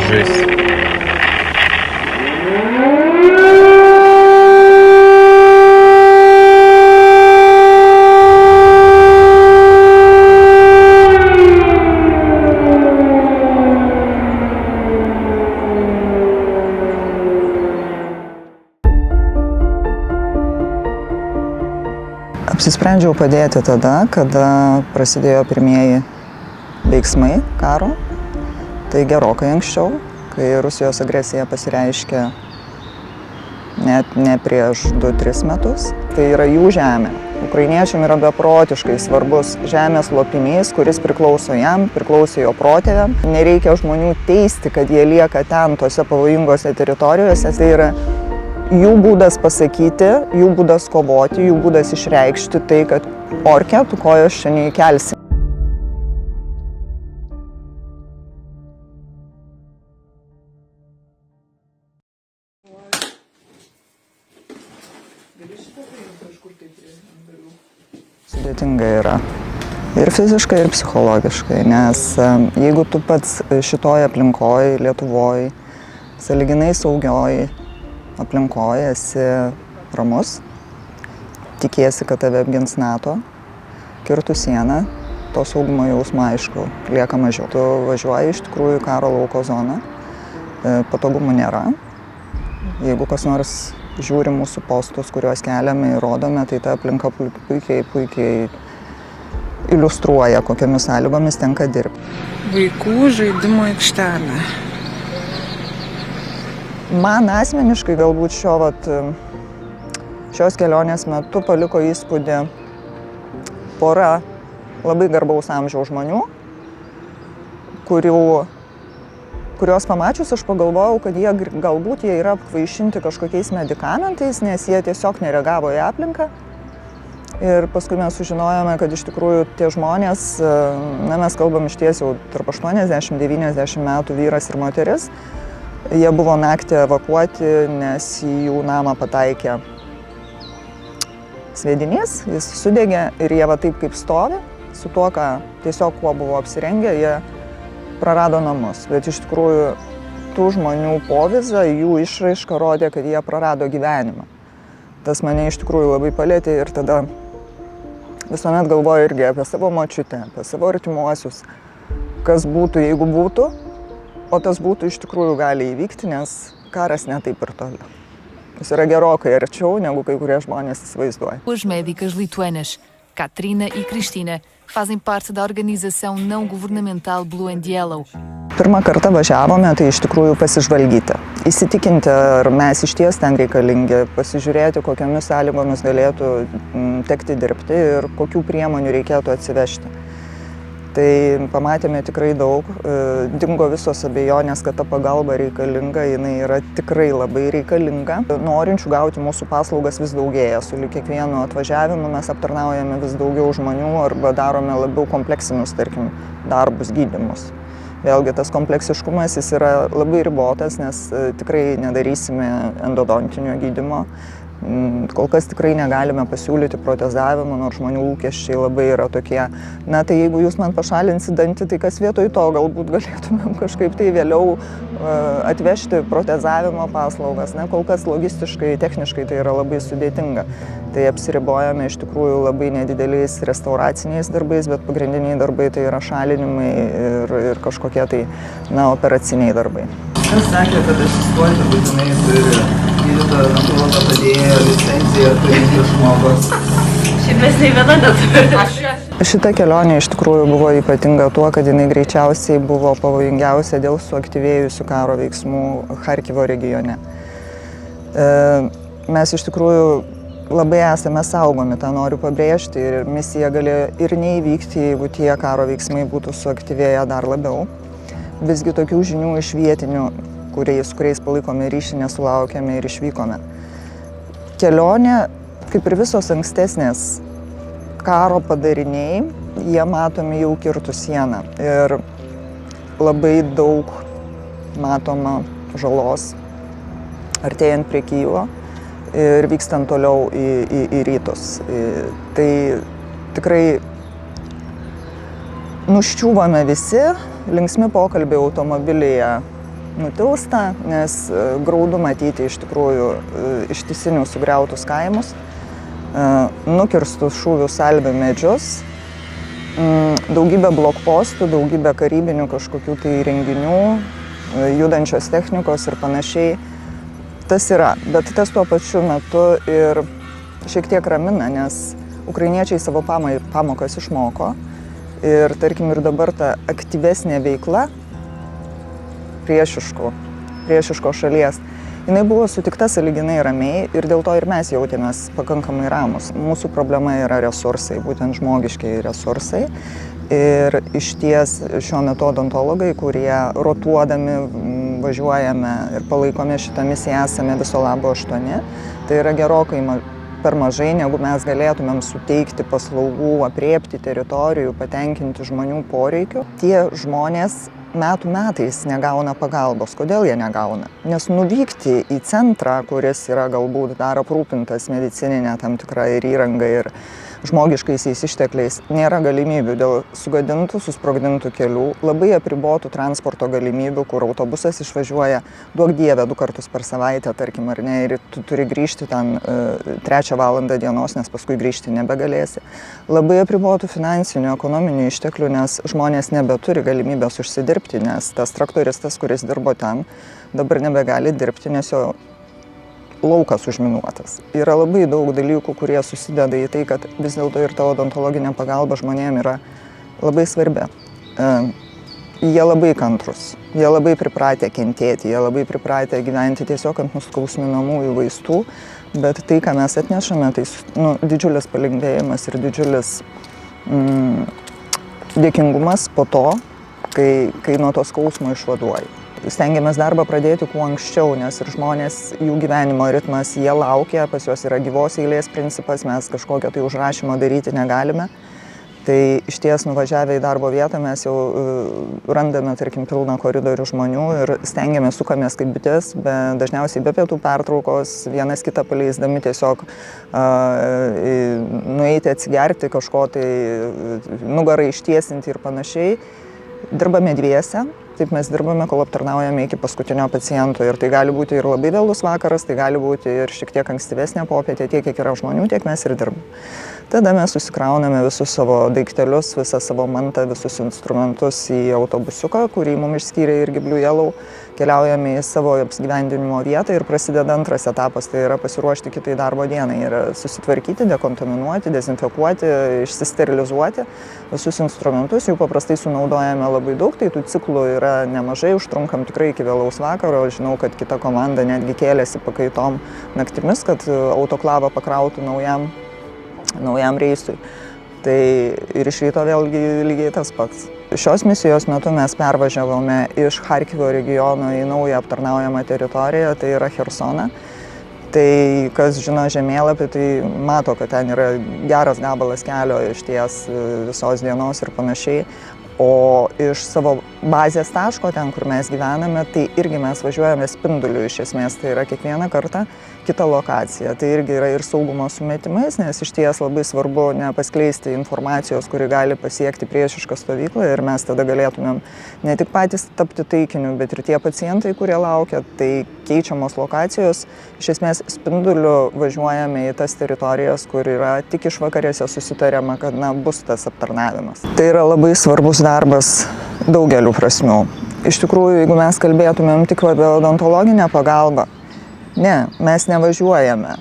Жесть. Apsisprendžiau padėti tada, kada prasidėjo pirmieji veiksmai karo. Tai gerokai anksčiau, kai Rusijos agresija pasireiškė net ne prieš 2-3 metus. Tai yra jų žemė. Ukrainiečiam yra beprotiškai svarbus žemės lopinys, kuris priklauso jam, priklauso jo protėviam. Nereikia žmonių teisti, kad jie lieka ten, tose pavojingose teritorijose. Tai yra jų būdas pasakyti, jų būdas kovoti, jų būdas išreikšti tai, kad orke, tu kojos čia neįkelsi. Sudėtinga yra ir fiziškai, ir psichologiškai, nes jeigu tu pats šitoj aplinkoj, Lietuvoj, sąlyginai saugioj aplinkoj esi ramus, tikiesi, kad tave apgins NATO, kirtų sieną, to saugumo jausmo aišku lieka mažiau. Tu važiuoji iš tikrųjų į karo lauko zoną, patogumų nėra. Jeigu kas nors žiūri mūsų postus, kuriuos keliame ir rodome, tai ta aplinka puikiai iliustruoja, kokiamis sąlygomis tenka dirbti. Vaikų žaidimo aikštelė. Man asmeniškai galbūt šios kelionės metu paliko įspūdį pora labai garbaus amžiaus žmonių, kuriuos pamačius aš pagalvojau, kad galbūt jie yra apkvaišinti kažkokiais medikamentais, nes jie tiesiog nereagavo į aplinką. Ir paskui mes sužinojome, kad iš tikrųjų tie žmonės, mes kalbam iš ties jau tarp 80-90 metų vyras ir moteris, jie buvo naktį evakuoti, nes į jų namą pataikė sviedinys, jis sudegė ir jie va taip kaip stovi, su tuo, kuo buvo apsirengę, jie prarado namus. Bet iš tikrųjų tų žmonių povyza, jų išraiška rodė, kad jie prarado gyvenimą. Tas mane iš tikrųjų labai palėtė ir tada visuomet galvoju irgi apie savo močiutę, apie savo artimuosius, kas būtų, jeigu būtų, o tas būtų iš tikrųjų gali įvykti, nes karas ne taip ir toli. Jis yra gerokai arčiau, negu kai kurie žmonės įsivaizduoja. As médicas lituanas, Katrina e Cristina, fazem parte da organização não governamental Blue and Yellow. Pirmą kartą važiavome, tai iš tikrųjų pasižvalgyti, įsitikinti, ar mes iš ties ten reikalingi, pasižiūrėti, kokiamis sąlygomis galėtų tekti dirbti ir kokių priemonių reikėtų atsivežti. Tai pamatėme tikrai daug, dingo visos abejonės, kad ta pagalba reikalinga, jinai yra tikrai labai reikalinga. Norinčių gauti mūsų paslaugas vis daugėja, su kiekvienu atvažiavimu mes aptarnaujame vis daugiau žmonių arba darome labiau kompleksinius, tarkim, darbus, gydymus. Vėlgi tas kompleksiškumas jis yra labai ribotas, nes tikrai nedarysime endodontinio gydymo. Kol kas tikrai negalime pasiūlyti protezavimo, nors žmonių lūkesčiai labai yra tokie. Na tai jeigu jūs man pašalinsit dantį, tai kas vietoj to galbūt galėtumėm kažkaip tai vėliau atvežti protezavimo paslaugas. Na, kol kas logistiškai, techniškai tai yra labai sudėtinga. Tai apsiribojame iš tikrųjų labai nedideliais restauraciniais darbais, bet pagrindiniai darbai tai yra šalinimai ir kažkokie tai, operaciniai darbai. Kas sakė, kad asistuoti būtinai turi gydytojo odontologo padėjėjo licenciją turintis žmogus? Šiaip mes nei viena neturime. Šita kelionė iš tikrųjų buvo ypatinga tuo, kad jinai greičiausiai buvo pavojingiausia dėl suaktyvėjusių karo veiksmų Charkivo regione. Mes iš tikrųjų labai esame saugomi, tą noriu pabrėžti, ir misija galėjo ir neįvykti, jeigu tie karo veiksmai būtų suaktyvėję dar labiau. Visgi tokių žinių iš vietinių, kuriais palaikome ryšį, nesulaukėme ir išvykome. Kelionė, kaip ir visos ankstesnės karo padariniai, jie matomi jau kirtų sieną. Ir labai daug matoma žalos artėjant prie Kyjivo ir vykstant toliau į rytus. Tai tikrai nuščiūvame visi, linksmi pokalbiai automobilyje nutilsta, nes graudu matyti iš tikrųjų ištisinius sugriautus kaimus, nukirstus šūvių salvių medžius, daugybę blokpostų, daugybę karybinių kažkokių tai renginių, judančios technikos ir panašiai. Tas yra, bet tas tuo pačiu metu ir šiek tiek ramina, nes ukrainiečiai savo pamokas išmoko ir tarkim ir dabar ta aktyvesnė veikla priešiško šalies, jinai buvo sutikta sąlyginai ramiai ir dėl to ir mes jautėmės pakankamai ramus. Mūsų problema yra resursai, būtent žmogiškiai resursai. Ir išties šiuo metu odontologai, kurie rotuodami važiuojame ir palaikome šitą misiją, esame viso labo 8, tai yra gerokai per mažai, negu mes galėtumėm suteikti paslaugų, apriepti teritorijų, patenkinti žmonių poreikių. Tie žmonės metų metais negauna pagalbos. Kodėl jie negauna? Nes nuvykti į centrą, kuris yra galbūt dar aprūpintas medicininė tam tikra ir įranga ir žmogiškaisiais ištekliais, nėra galimybių dėl sugadintų, susprogdintų kelių, labai apribotų transporto galimybių, kur autobusas išvažiuoja, duok dieve, 2 kartus per savaitę, tarkim, ar ne, ir tu turi grįžti ten 3 valandą dienos, nes paskui grįžti nebegalėsi. Labai apribotų finansinių, ekonominių išteklių, nes žmonės nebeturi galimybės užsidirbti, nes tas traktoristas, kuris dirbo ten, dabar nebegali dirbti, nes jo laukas užminuotas. Yra labai daug dalykų, kurie susideda į tai, kad vis dėlto ir ta odontologinė pagalba žmonėm yra labai svarbi. Jie labai kantrus, jie labai pripratę kentėti, jie labai pripratę gyventi tiesiog ant nuskausminamųjų vaistų, bet tai, ką mes atnešame, tai didžiulis palengvėjimas ir didžiulis dėkingumas po to, kai nuo to skausmo išvaduoji. Stengiamės darbą pradėti kuo anksčiau, nes ir žmonės, jų gyvenimo ritmas, jie laukia, pas juos yra gyvos eilės principas, mes kažkokio tai užrašymo daryti negalime. Tai išties nuvažiavę į darbo vietą mes jau randame, tarkim, pilną koridorių žmonių ir stengiamės, sukamės kaip bitės, dažniausiai be pietų pertraukos, vienas kitą paleisdami tiesiog nueiti atsigerti kažko tai, nugarą ištiesinti ir panašiai. Dirbame dviese. Taip mes dirbame, kol aptarnaujame iki paskutinio paciento ir tai gali būti ir labai vėlus vakaras, tai gali būti ir šiek tiek ankstyvesnė popietė, tiek kiek yra žmonių, tiek mes ir dirbame. Tada mes susikrauname visus savo daiktelius, visą savo mantą, visus instrumentus į autobusiuką, kurį mums išskyrė irgi Blue Yellow, keliaujame į savo apsigyvendinimo vietą ir prasideda antras etapas, tai yra pasiruošti kitai darbo dienai ir susitvarkyti, dekontaminuoti, dezinfekuoti, išsisterilizuoti visus instrumentus, jų paprastai sunaudojame labai daug, tai tų ciklų yra nemažai, užtrunkam tikrai iki vėlaus vakaro, žinau, kad kita komanda netgi kėlėsi pakaitom naktimis, kad autoklavą pakrautų naujam reisui. Tai ir iš ryto vėlgi lygiai tas pats. Šios misijos metu mes pervažiavome iš Charkivo regiono į naują aptarnaujamą teritoriją, tai yra Chersoną. Tai kas žino žemėlapį, tai mato, kad ten yra geras gabalas kelio išties visos dienos ir panašiai. O iš savo bazės taško, ten kur mes gyvename, tai irgi mes važiuojame spinduliu iš esmės, tai yra kiekvieną kartą kita lokacija. Tai irgi yra ir saugumo sumetimais, nes iš ties labai svarbu nepaskleisti informacijos, kuri gali pasiekti priešišką stovyklą ir mes tada galėtumėm ne tik patys tapti taikiniu, bet ir tie pacientai, kurie laukia, tai keičiamos lokacijos. Iš esmės spinduliu važiuojame į tas teritorijas, kur yra tik išvakarėse susitariama, kad bus tas aptarnavimas. Tai yra labai svarbus darbas daugeliu prasmių. Iš tikrųjų, jeigu mes kalbėtumėm tik apie odontologinę pagalbą, ne, mes nevažiuojame.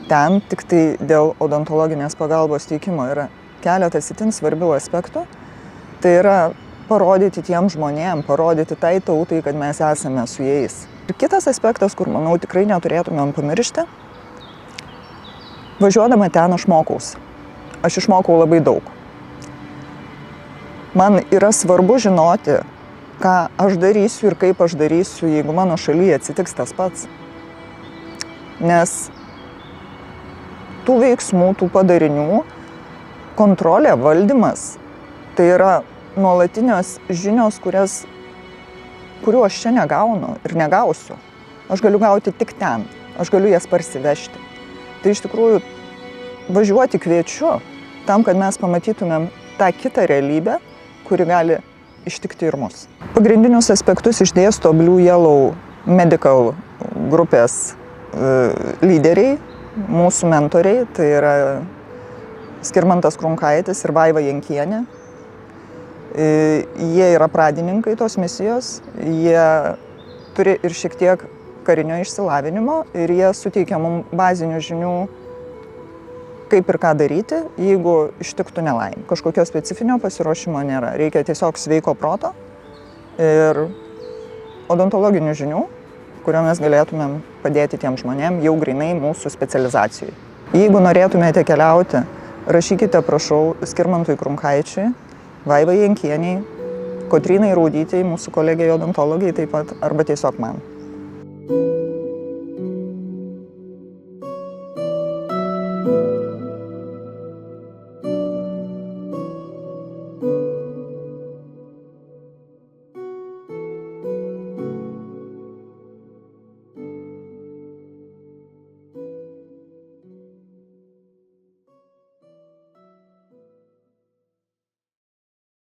Ten tik tai dėl odontologinės pagalbos teikimo yra keletas itin svarbių aspektų. Tai yra parodyti tiem žmonėm, parodyti tai tautai, kad mes esame su jais. Ir kitas aspektas, kur, manau, tikrai neturėtumėm pamiršti, važiuodama ten aš mokausi. Aš išmokau labai daug. Man yra svarbu žinoti, ką aš darysiu ir kaip aš darysiu, jeigu mano šalyje atsitiks tas pats. Nes tų veiksmų, tų padarinių, kontrolė, valdymas, tai yra nuolatinės žinios, kurių aš čia negaunu ir negausiu. Aš galiu gauti tik ten, aš galiu jas parsivežti. Tai iš tikrųjų važiuoti kviečiu tam, kad mes pamatytumėm tą kitą realybę, kuri gali ištikti ir mus. Pagrindinius aspektus išdėsto Blue Yellow Medical grupės lyderiai, mūsų mentoriai, tai yra Skirmantas Krunkaitis ir Vaiva Jankienė. Jie yra pradininkai tos misijos, jie turi ir šiek tiek karinio išsilavinimo ir jie suteikia mums bazinių žinių, kaip ir ką daryti, jeigu ištiktų nelaimė. Kažkokio specifinio pasiruošimo nėra, reikia tiesiog sveiko proto ir odontologinių žinių, kuriomis galėtumėm padėti tiem žmonėm jau grinai mūsų specializacijai. Jeigu norėtumėte keliauti, rašykite, prašau, Skirmantui Krunkaičiui, Vaivai Jankieniai, Kotrynai Raudytei, mūsų kolegijai odontologai taip pat, arba tiesiog man.